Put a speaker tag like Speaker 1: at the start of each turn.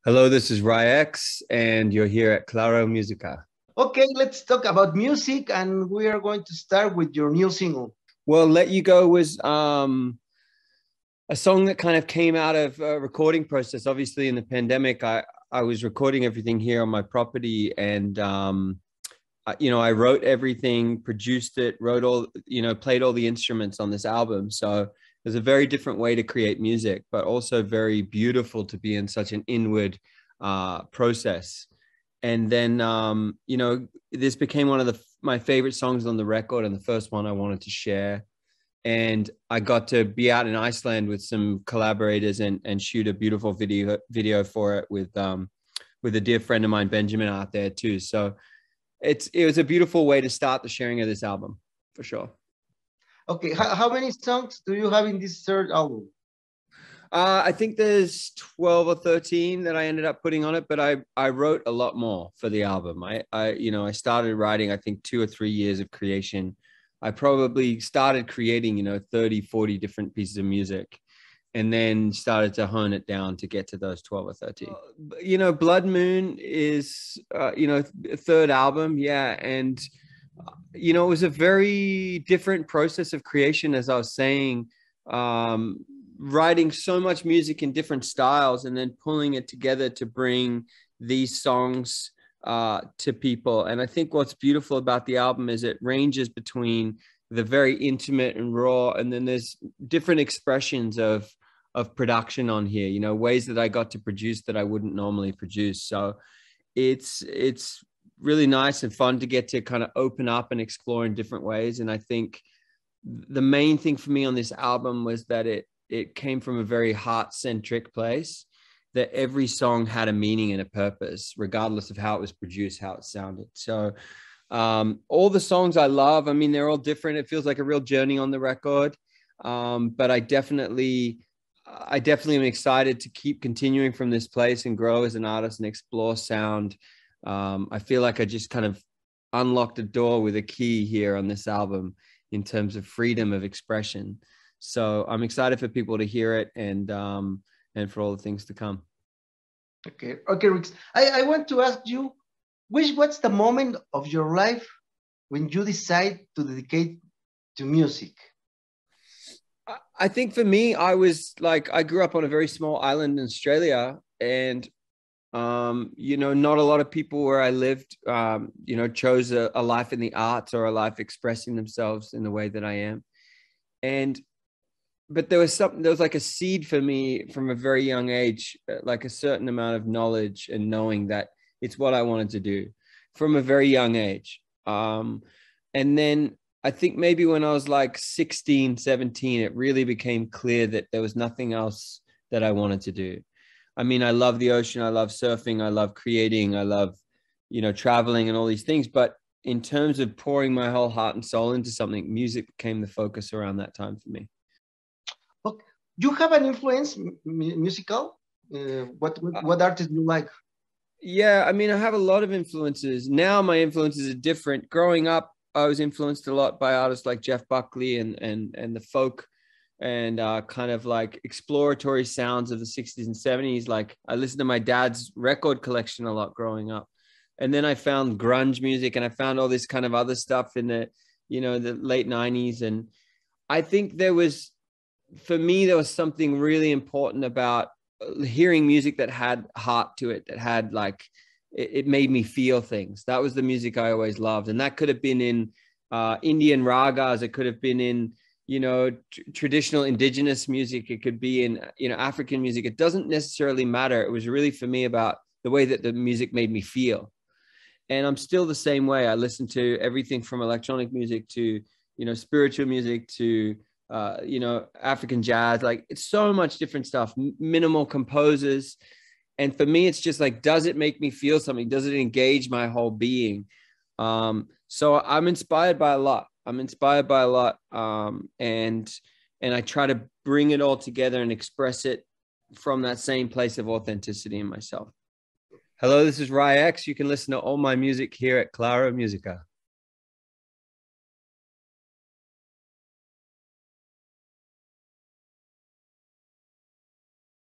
Speaker 1: Hello, this is Ryex, and you're here at Claro Música.
Speaker 2: Okay, let's talk about music, and we are going to start with your new single.
Speaker 1: Well, Let You Go was a song that kind of came out of a recording process. Obviously, in the pandemic, I was recording everything here on my property, and I wrote everything, produced it, wrote all, played all the instruments on this album. So it was a very different way to create music, but also very beautiful to be in such an inward process. And then, this became one of my favorite songs on the record and the first one I wanted to share. And I got to be out in Iceland with some collaborators and shoot a beautiful video for it with a dear friend of mine, Benjamin, out there too. So it was a beautiful way to start the sharing of this album, for sure.
Speaker 2: Okay, how many songs do you have in this third album?
Speaker 1: I think there's 12 or 13 that I ended up putting on it, but I wrote a lot more for the album. I started writing, I think 2 or 3 years of creation. I probably started creating, 30, 40 different pieces of music, and then started to hone it down to get to those 12 or 13. Blood Moon is, third album. Yeah. And, it was a very different process of creation, as I was saying, writing so much music in different styles and then pulling it together to bring these songs to people. And I think what's beautiful about the album is it ranges between the very intimate and raw, and then there's different expressions of production on here, ways that I got to produce that I wouldn't normally produce. So it's really nice and fun to get to kind of open up and explore in different ways. And I think the main thing for me on this album was that it came from a very heart-centric place, that every song had a meaning and a purpose, regardless of how it was produced, how it sounded. So all the songs I love, I mean, they're all different. It feels like a real journey on the record. But I definitely am excited to keep continuing from this place and grow as an artist and explore sound. I feel like I just kind of unlocked a door with a key here on this album in terms of freedom of expression. So I'm excited for people to hear it and for all the things to come.
Speaker 2: Okay, Rix. I want to ask you, what's the moment of your life when you decide to dedicate to music?
Speaker 1: I think for me, I grew up on a very small island in Australia, and not a lot of people where I lived, chose a life in the arts or a life expressing themselves in the way that I am. But there was like a seed for me from a very young age, like a certain amount of knowledge and knowing that it's what I wanted to do from a very young age. And then I think maybe when I was like 16, 17, it really became clear that there was nothing else that I wanted to do. I mean, I love the ocean. I love surfing. I love creating. I love, traveling and all these things. But in terms of pouring my whole heart and soul into something, music became the focus around that time for me.
Speaker 2: Okay. You have an influence musical? What artists do you like?
Speaker 1: Yeah, I mean, I have a lot of influences. Now my influences are different. Growing up, I was influenced a lot by artists like Jeff Buckley and the folk and kind of like exploratory sounds of the 60s and 70s. Like I listened to my dad's record collection a lot growing up. And then I found grunge music and I found all this kind of other stuff in the late 90s. And I think for me, there was something really important about hearing music that had heart to it, that had like, it made me feel things. That was the music I always loved. And that could have been in Indian ragas. It could have been in, traditional indigenous music. It could be in, African music. It doesn't necessarily matter. It was really for me about the way that the music made me feel. And I'm still the same way. I listen to everything from electronic music to, spiritual music to, African jazz. Like it's so much different stuff, minimal composers. And for me, it's just like, does it make me feel something? Does it engage my whole being? So I'm inspired by a lot. And I try to bring it all together and express it from that same place of authenticity in myself. Hello, this is Ryex. You can listen to all my music here at Claro Música.